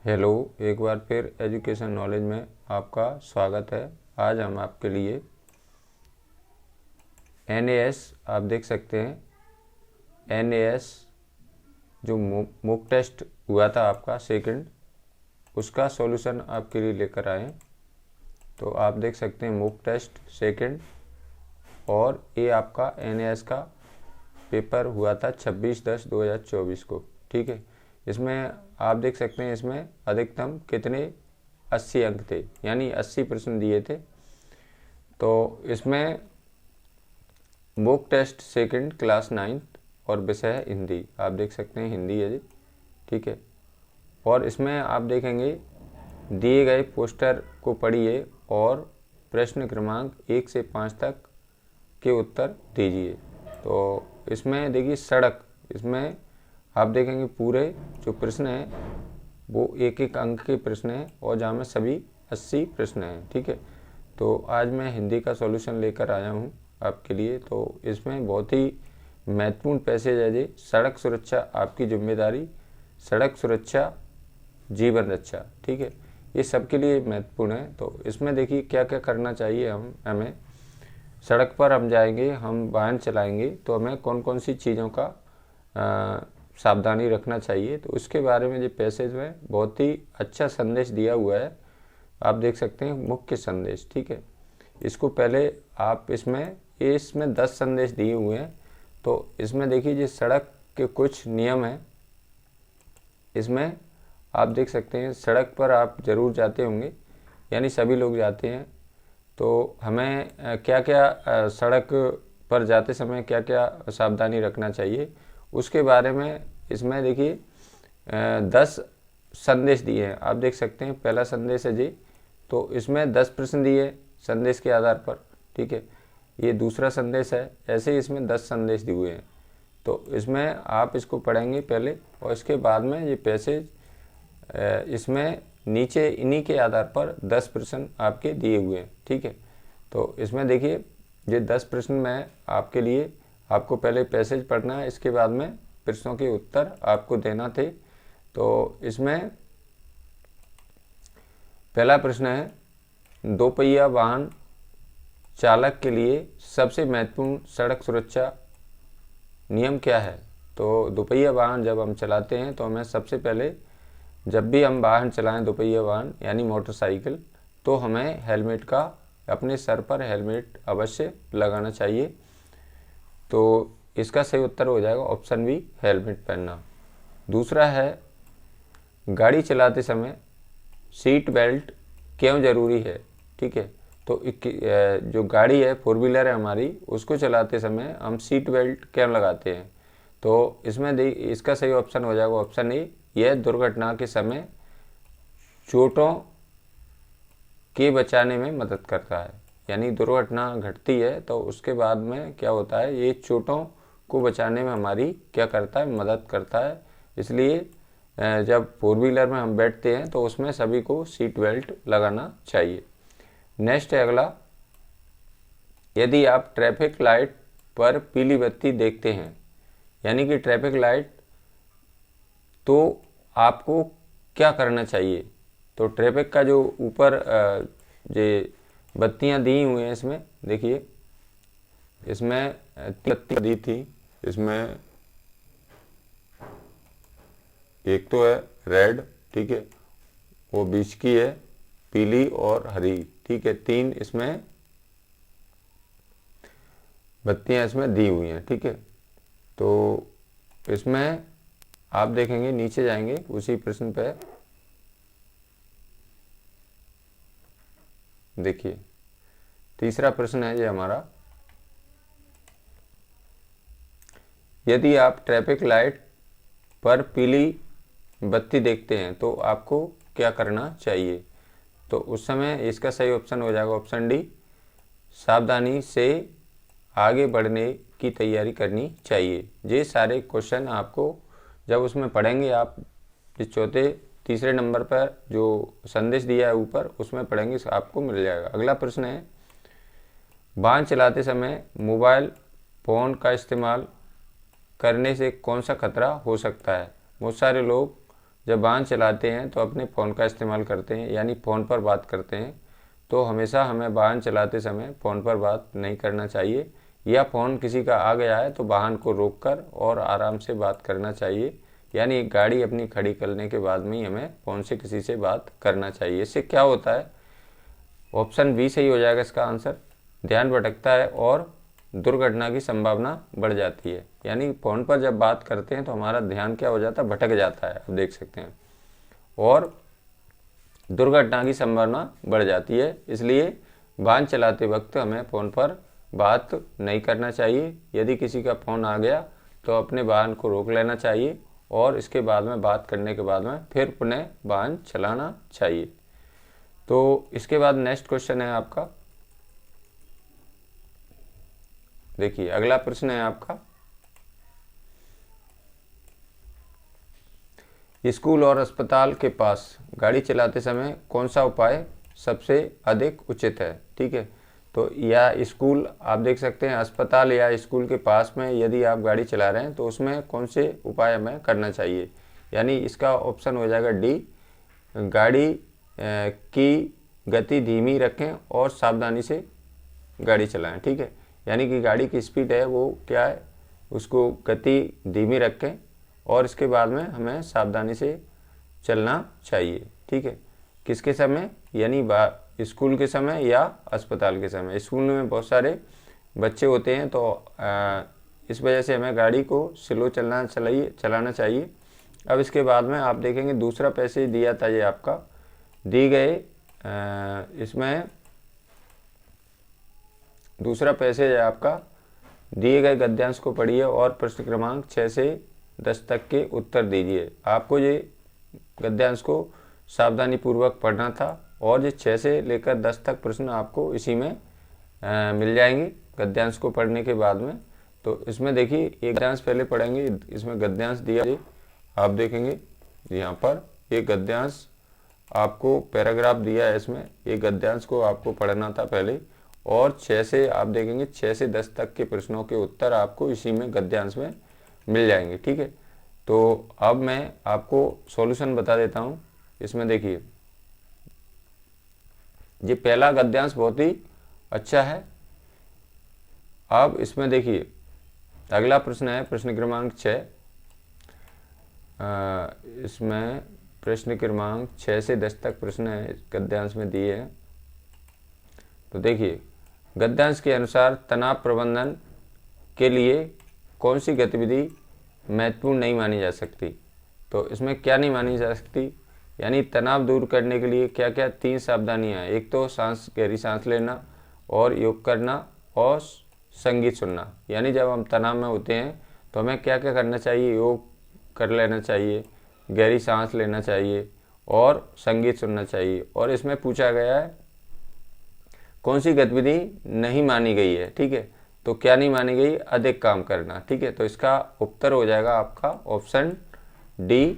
Hello, एक बार फिर education knowledge में आपका स्वागत है। आज हम आपके लिए NAS आप देख सकते हैं। NAS जो मॉक टेस्ट हुआ था आपका सेकंड, उसका सॉल्यूशन आपके लिए लेकर आए। तो आप देख सकते हैं मॉक टेस्ट सेकंड, और ये आपका NAS का पेपर हुआ था 26/10/2024 को। ठीक है, इसमें आप देख सकते हैं इसमें अधिकतम कितने 80 अंक थे, यानी 80 प्रश्न दिए थे। तो इसमें mock test second class 9th और विषय है हिंदी। आप देख सकते हैं हिंदी है जी। ठीक है, और इसमें आप देखेंगे दिए गए पोस्टर को पढ़िए और प्रश्न क्रमांक 1 से 5 तक के उत्तर दीजिए। तो इसमें देखिए सड़क, इसमें आप देखेंगे पूरे जो प्रश्न हैं वो एक एक अंक के प्रश्न हैं, और जहाँ में सभी 80 प्रश्न हैं। ठीक है, तो आज मैं हिंदी का सॉल्यूशन लेकर आया हूँ आपके लिए। तो इसमें बहुत ही महत्वपूर्ण पैसेज है जी। सड़क सुरक्षा आपकी जिम्मेदारी, सड़क सुरक्षा जीवन रक्षा। ठीक है, ये सबके लिए महत्वपूर्ण है। तो इसमें देखिए क्या क्या करना चाहिए हमें सड़क पर हम जाएंगे, हम वाहन चलाएंगे, तो हमें कौन कौन सी चीज़ों का सावधानी रखना चाहिए। तो उसके बारे में जो पैसेज में बहुत ही अच्छा संदेश दिया हुआ है। आप देख सकते हैं मुख्य संदेश। ठीक है, इसको पहले आप इसमें 10 संदेश दिए हुए हैं। तो इसमें देखिए ये सड़क के कुछ नियम हैं। इसमें आप देख सकते हैं सड़क पर आप ज़रूर जाते होंगे, यानी सभी लोग जाते हैं। तो हमें क्या क्या सड़क पर जाते समय क्या क्या सावधानी रखना चाहिए, उसके बारे में इसमें देखिए 10 संदेश दिए हैं। आप देख सकते हैं पहला संदेश है जी। तो इसमें 10 प्रश्न दिए संदेश के आधार पर। ठीक है, ये दूसरा संदेश है। ऐसे ही इसमें 10 संदेश दिए हुए हैं। तो इसमें आप इसको पढ़ेंगे पहले, और इसके बाद में ये पैसेज इसमें नीचे इन्हीं के आधार पर 10 प्रश्न आपके दिए हुए हैं। ठीक है, तो इसमें देखिए ये 10 प्रश्न मैं आपके लिए, आपको पहले पैसेज पढ़ना है, इसके बाद में प्रश्नों के उत्तर आपको देना थे। तो इसमें पहला प्रश्न है, दोपहिया वाहन चालक के लिए सबसे महत्वपूर्ण सड़क सुरक्षा नियम क्या है। तो दोपहिया वाहन जब हम चलाते हैं तो हमें सबसे पहले, जब भी हम वाहन चलाएं दोपहिया वाहन यानी मोटरसाइकिल, तो हमें हेलमेट का, अपने सर पर हेलमेट अवश्य लगाना चाहिए। तो इसका सही उत्तर हो जाएगा ऑप्शन बी, हेलमेट पहनना। दूसरा है, गाड़ी चलाते समय सीट बेल्ट क्यों ज़रूरी है। ठीक है, तो जो गाड़ी है, 4 व्हीलर है हमारी, उसको चलाते समय हम सीट बेल्ट क्यों लगाते हैं। तो इसमें इसका सही ऑप्शन हो जाएगा ऑप्शन ए, यह दुर्घटना के समय चोटों के बचाने में मदद करता है। यानी दुर्घटना घटती है तो उसके बाद में क्या होता है, ये चोटों को बचाने में हमारी क्या करता है, मदद करता है। इसलिए जब 4 व्हीलर में हम बैठते हैं तो उसमें सभी को सीट बेल्ट लगाना चाहिए। नेक्स्ट है अगला, यदि आप ट्रैफिक लाइट पर पीली बत्ती देखते हैं, यानी कि ट्रैफिक लाइट, तो आपको क्या करना चाहिए। तो ट्रैफिक का जो ऊपर ये बत्तियां दी हुई हैं, इसमें देखिए, इसमें 3 बत्ती दी थी। इसमें एक तो है रेड, ठीक है, वो बीच की है पीली और हरी। ठीक है, 3 इसमें बत्तियां इसमें दी हुई हैं। ठीक है, तो इसमें आप देखेंगे, नीचे जाएंगे उसी प्रश्न पे, देखिए तीसरा प्रश्न है ये हमारा, यदि आप ट्रैफिक लाइट पर पीली बत्ती देखते हैं तो आपको क्या करना चाहिए। तो उस समय इसका सही ऑप्शन हो जाएगा ऑप्शन डी, सावधानी से आगे बढ़ने की तैयारी करनी चाहिए। ये सारे क्वेश्चन आपको जब उसमें पढ़ेंगे, आप इस तीसरे नंबर पर जो संदेश दिया है ऊपर, उसमें पढ़ेंगे, आपको मिल जाएगा। अगला प्रश्न है, वाहन चलाते समय मोबाइल फ़ोन का इस्तेमाल करने से कौन सा खतरा हो सकता है। बहुत सारे लोग जब वाहन चलाते हैं तो अपने फ़ोन का इस्तेमाल करते हैं, यानी फ़ोन पर बात करते हैं, तो हमेशा हमें वाहन चलाते समय फ़ोन पर बात नहीं करना चाहिए, या फ़ोन किसी का आ गया है तो वाहन को रोककर और आराम से बात करना चाहिए, यानी गाड़ी अपनी खड़ी करने के बाद में ही हमें फ़ोन से किसी से बात करना चाहिए। इससे क्या होता है, ऑप्शन बी सही हो जाएगा इसका आंसर, ध्यान भटकता है और दुर्घटना की संभावना बढ़ जाती है। यानी फ़ोन पर जब बात करते हैं तो हमारा ध्यान क्या हो जाता है, भटक जाता है, आप देख सकते हैं, और दुर्घटना की संभावना बढ़ जाती है। इसलिए वाहन चलाते वक्त हमें फ़ोन पर बात नहीं करना चाहिए। यदि किसी का फ़ोन आ गया तो अपने वाहन को रोक लेना चाहिए और इसके बाद में बात करने के बाद में फिर पुनः वाहन चलाना चाहिए। तो इसके बाद नेक्स्ट क्वेश्चन है आपका, देखिए अगला प्रश्न है आपका, स्कूल और अस्पताल के पास गाड़ी चलाते समय कौन सा उपाय सबसे अधिक उचित है। ठीक है, तो या स्कूल, आप देख सकते हैं अस्पताल या स्कूल के पास में यदि आप गाड़ी चला रहे हैं तो उसमें कौन से उपाय हमें करना चाहिए, यानी इसका ऑप्शन हो जाएगा डी, गाड़ी की गति धीमी रखें और सावधानी से गाड़ी चलाएं। ठीक है, यानी कि गाड़ी की स्पीड है वो क्या है, उसको गति धीमी रखें और इसके बाद में हमें सावधानी से चलना चाहिए। ठीक है, किसके समय, यानी स्कूल के समय या अस्पताल के समय। स्कूल में बहुत सारे बच्चे होते हैं तो इस वजह से हमें गाड़ी को स्लो चलाना चाहिए। अब इसके बाद में आप देखेंगे दूसरा पैसेज दिया था ये आपका, दी गए इसमें दूसरा पैसेज है आपका, दिए गए गद्यांश को पढ़िए और प्रश्न क्रमांक 6 से 10 तक के उत्तर दीजिए। आपको ये गद्यांश को सावधानी पूर्वक पढ़ना था और ये 6 से लेकर 10 तक प्रश्न आपको इसी में मिल जाएंगे गद्यांश को पढ़ने के बाद में। तो इसमें देखिए एक गद्यांश पहले पढ़ेंगे, इसमें गद्यांश दिया है, आप देखेंगे यहाँ पर एक गद्यांश आपको पैराग्राफ दिया है, इसमें एक गद्यांश को आपको पढ़ना था पहले, और 6 से आप देखेंगे 6 से 10 तक के प्रश्नों के उत्तर आपको इसी में गद्यांश में मिल जाएंगे। ठीक है, तो अब मैं आपको सॉल्यूशन बता देता हूँ। इसमें देखिए ये पहला गद्यांश बहुत ही अच्छा है। अब इसमें देखिए अगला प्रश्न है प्रश्न क्रमांक 6, इसमें प्रश्न क्रमांक 6 से 10 तक प्रश्न है गद्यांश में दिए हैं। तो देखिए गद्यांश के अनुसार तनाव प्रबंधन के लिए कौन सी गतिविधि महत्वपूर्ण नहीं मानी जा सकती। तो इसमें क्या नहीं मानी जा सकती, यानी तनाव दूर करने के लिए क्या क्या 3 सावधानियां हैं। एक तो गहरी सांस लेना और योग करना और संगीत सुनना। यानी जब हम तनाव में होते हैं तो हमें क्या क्या करना चाहिए, योग कर लेना चाहिए, गहरी सांस लेना चाहिए और संगीत सुनना चाहिए। और इसमें पूछा गया है कौन सी गतिविधि नहीं मानी गई है। ठीक है, तो क्या नहीं मानी गई, अधिक काम करना। ठीक है, तो इसका उत्तर हो जाएगा आपका ऑप्शन डी,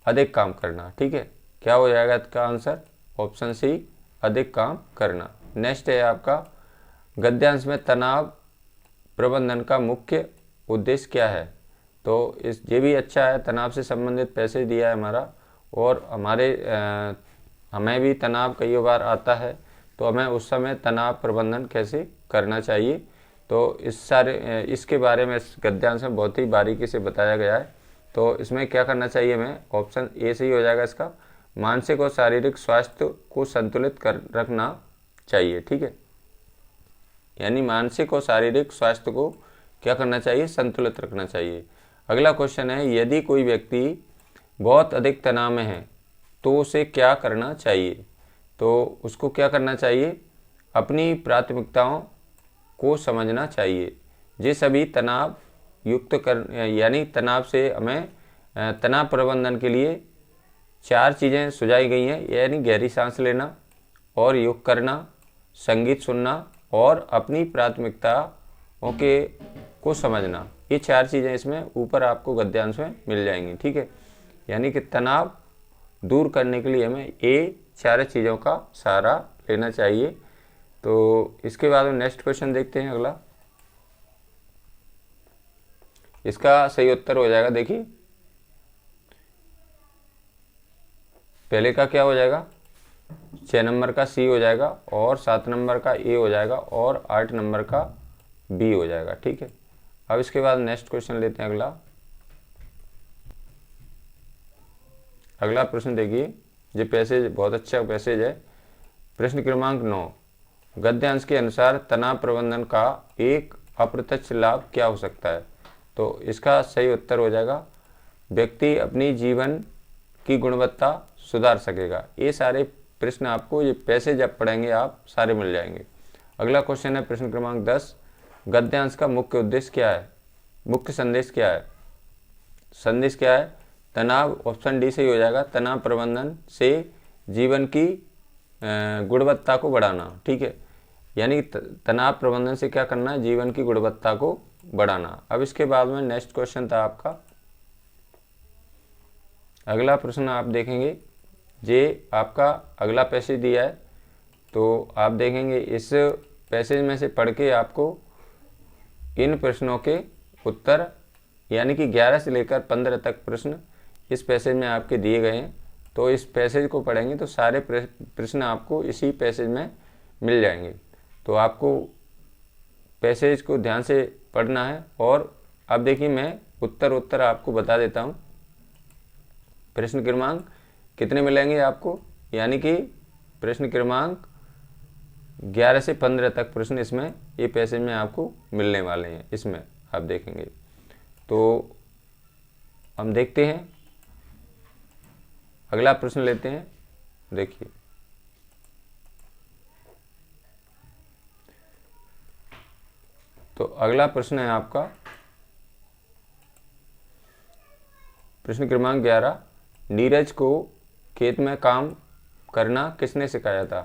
अधिक काम करना। ठीक है, क्या हो जाएगा इसका आंसर, ऑप्शन सी, अधिक काम करना। नेक्स्ट है आपका गद्यांश में तनाव प्रबंधन का मुख्य उद्देश्य क्या है। तो ये भी अच्छा है, तनाव से संबंधित पैसेज दिया है हमारा, और हमें भी तनाव कई बार आता है तो हमें उस समय तनाव प्रबंधन कैसे करना चाहिए। तो इसके बारे में इस गद्यांश में बहुत ही बारीकी से बताया गया है। तो इसमें क्या करना चाहिए हमें, ऑप्शन ए सही हो जाएगा इसका, मानसिक और शारीरिक स्वास्थ्य को संतुलित कर रखना चाहिए। ठीक है, यानी मानसिक और शारीरिक स्वास्थ्य को क्या करना चाहिए, संतुलित रखना चाहिए। अगला क्वेश्चन है यदि कोई व्यक्ति बहुत अधिक तनाव में है तो उसे क्या करना चाहिए। तो उसको क्या करना चाहिए, अपनी प्राथमिकताओं को समझना चाहिए। ये सभी तनाव यानी तनाव से हमें तनाव प्रबंधन के लिए 4 चीज़ें सुझाई गई हैं, यानी गहरी सांस लेना और योग करना, संगीत सुनना और अपनी प्राथमिकताओं को समझना। ये 4 चीज़ें इसमें ऊपर आपको गद्यांश में मिल जाएंगी। ठीक है, यानी कि तनाव दूर करने के लिए हमें ये 4 चीज़ों का सहारा लेना चाहिए। तो इसके बाद में नेक्स्ट क्वेश्चन देखते हैं अगला, इसका सही उत्तर हो जाएगा देखिए पहले का क्या हो जाएगा, 6 नंबर का सी हो जाएगा और 7 नंबर का ए हो जाएगा और 8 नंबर का बी हो जाएगा। ठीक है, अब इसके बाद नेक्स्ट क्वेश्चन लेते हैं। अगला प्रश्न देखिए, ये पैसेज बहुत अच्छा पैसेज है। प्रश्न क्रमांक 9, गद्यांश के अनुसार तनाव प्रबंधन का एक अप्रत्यक्ष लाभ क्या हो सकता है? तो इसका सही उत्तर हो जाएगा, व्यक्ति अपनी जीवन की गुणवत्ता सुधार सकेगा। ये सारे प्रश्न आपको, ये पैसेज जब पढ़ेंगे आप सारे मिल जाएंगे। अगला क्वेश्चन है प्रश्न क्रमांक 10, गद्यांश का मुख्य उद्देश्य क्या है, मुख्य संदेश क्या है? संदेश क्या है? तनाव, ऑप्शन डी सही हो जाएगा, तनाव प्रबंधन से जीवन की गुणवत्ता को बढ़ाना। ठीक है, यानी तनाव प्रबंधन से क्या करना है, जीवन की गुणवत्ता को बढ़ाना। अब इसके बाद में नेक्स्ट क्वेश्चन था आपका, अगला प्रश्न आप देखेंगे, ये आपका अगला पैसेज दिया है, तो आप देखेंगे इस पैसेज में से पढ़ के आपको इन प्रश्नों के उत्तर, यानी कि 11 से लेकर 15 तक प्रश्न इस पैसेज में आपके दिए गए हैं। तो इस पैसेज को पढ़ेंगे तो सारे प्रश्न आपको इसी पैसेज में मिल जाएंगे। तो आपको पैसेज को ध्यान से पढ़ना है। और अब देखिए, मैं उत्तर आपको बता देता हूँ। प्रश्न क्रमांक कितने मिलेंगे आपको, यानी कि प्रश्न क्रमांक 11 से 15 तक प्रश्न इसमें, ये पैसेज में आपको मिलने वाले हैं, इसमें आप देखेंगे। तो हम देखते हैं, अगला प्रश्न लेते हैं। देखिए, तो अगला प्रश्न है आपका प्रश्न क्रमांक 11, नीरज को खेत में काम करना किसने सिखाया था?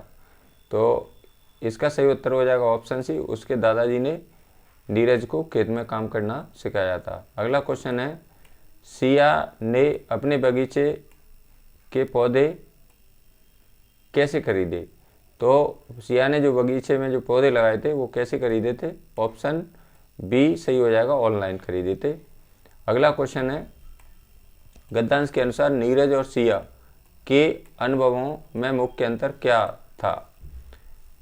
तो इसका सही उत्तर हो जाएगा ऑप्शन सी, उसके दादाजी ने नीरज को खेत में काम करना सिखाया था। अगला क्वेश्चन है, सिया ने अपने बगीचे के पौधे कैसे खरीदे? तो सिया ने जो बगीचे में जो पौधे लगाए थे वो कैसे खरीदे थे? ऑप्शन बी सही हो जाएगा, ऑनलाइन खरीदे थे। अगला क्वेश्चन है, गद्यांश के अनुसार नीरज और सिया के अनुभवों में मुख्य अंतर क्या था?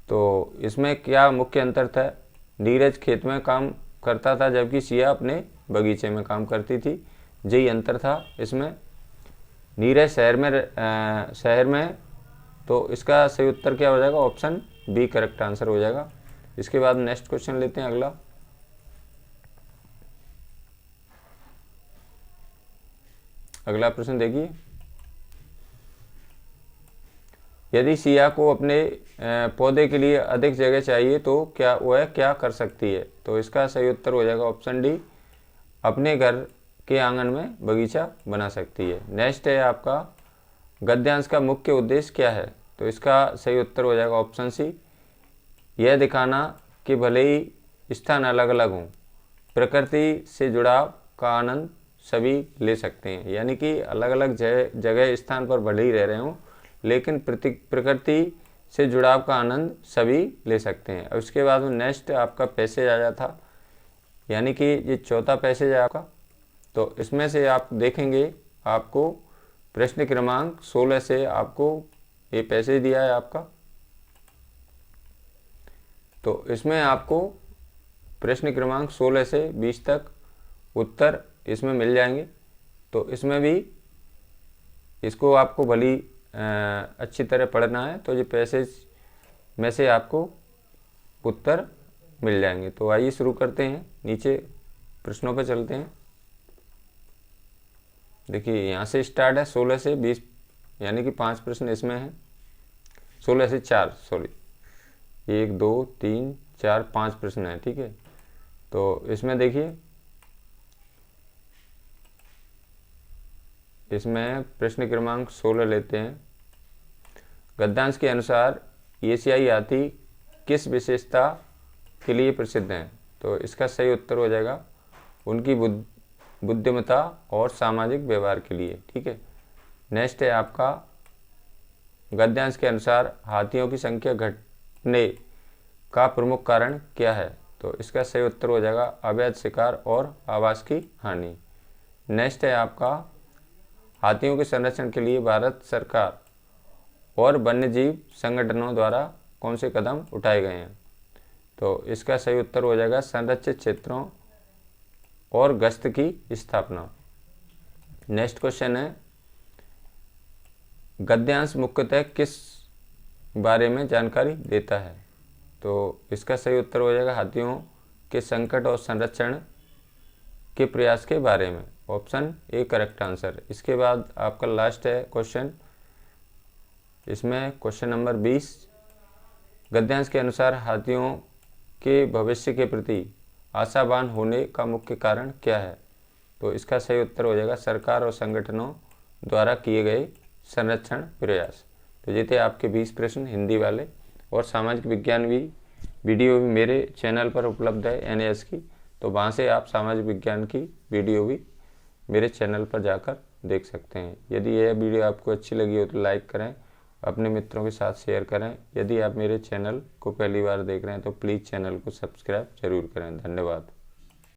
तो इसमें क्या मुख्य अंतर था? नीरज खेत में काम करता था जबकि सिया अपने बगीचे में काम करती थी, यही अंतर था इसमें। नीरज शहर में, तो इसका सही उत्तर क्या हो जाएगा? ऑप्शन बी करेक्ट आंसर हो जाएगा। इसके बाद नेक्स्ट क्वेश्चन लेते हैं। अगला प्रश्न देखिए, यदि सिया को अपने पौधे के लिए अधिक जगह चाहिए तो वह क्या कर सकती है? तो इसका सही उत्तर हो जाएगा ऑप्शन डी, अपने घर के आंगन में बगीचा बना सकती है। नेक्स्ट है आपका, गद्यांश का मुख्य उद्देश्य क्या है? तो इसका सही उत्तर हो जाएगा ऑप्शन सी, यह दिखाना कि भले ही स्थान अलग अलग हों, प्रकृति से जुड़ाव का आनंद सभी ले सकते हैं। यानी कि अलग अलग जगह स्थान पर भले ही रह रहे हों, लेकिन प्रकृति से जुड़ाव का आनंद सभी ले सकते हैं। और उसके बाद में नेक्स्ट आपका पैसेज आ जाता, यानी कि ये चौथा पैसेज है आपका। तो इसमें से आप देखेंगे, आपको प्रश्न क्रमांक 16 से आपको ये पैसेज दिया है आपका। तो इसमें आपको प्रश्न क्रमांक 16 से 20 तक उत्तर इसमें मिल जाएंगे। तो इसमें भी इसको आपको भली अच्छी तरह पढ़ना है, तो ये पैसेज में से आपको उत्तर मिल जाएंगे। तो आइए शुरू करते हैं, नीचे प्रश्नों पर चलते हैं। देखिए, यहाँ से स्टार्ट है 16 से 20, यानी कि 5 प्रश्न इसमें हैं। 16 से 4, सॉरी, 1 2 3 4 5 प्रश्न हैं। ठीक है, तो इसमें देखिए, इसमें प्रश्न क्रमांक 16 लेते हैं। गद्यांश के अनुसार एशियाई हाथी किस विशेषता के लिए प्रसिद्ध हैं? तो इसका सही उत्तर हो जाएगा, उनकी बुद्धिमत्ता और सामाजिक व्यवहार के लिए। ठीक है, नेक्स्ट है आपका, गद्यांश के अनुसार हाथियों की संख्या घटने का प्रमुख कारण क्या है? तो इसका सही उत्तर हो जाएगा अवैध शिकार और आवास की हानि। नेक्स्ट है आपका, हाथियों के संरक्षण के लिए भारत सरकार और वन्यजीव संगठनों द्वारा कौन से कदम उठाए गए हैं? तो इसका सही उत्तर हो जाएगा संरक्षित क्षेत्रों और गश्त की स्थापना। नेक्स्ट क्वेश्चन है, गद्यांश मुख्यतः किस बारे में जानकारी देता है? तो इसका सही उत्तर हो जाएगा हाथियों के संकट और संरक्षण के प्रयास के बारे में। Option A correct answer. इसके बाद आपका लास्ट है क्वेश्चन, इसमें क्वेश्चन नंबर 20, गद्यांश के अनुसार हाथियों के भविष्य के प्रति आशावान होने का मुख्य कारण क्या है? तो इसका सही उत्तर हो जाएगा सरकार और संगठनों द्वारा किए गए संरक्षण प्रयास। तो ये थे आपके 20 प्रश्न हिंदी वाले। और सामाजिक विज्ञान भी वीडियो भी मेरे चैनल पर उपलब्ध है NAS की, तो वहाँ से आप सामाजिक विज्ञान की वीडियो भी मेरे चैनल पर जाकर देख सकते हैं। यदि यह वीडियो आपको अच्छी लगी हो तो लाइक करें, अपने मित्रों के साथ शेयर करें। यदि आप मेरे चैनल को पहली बार देख रहे हैं तो प्लीज़ चैनल को सब्सक्राइब जरूर करें। धन्यवाद।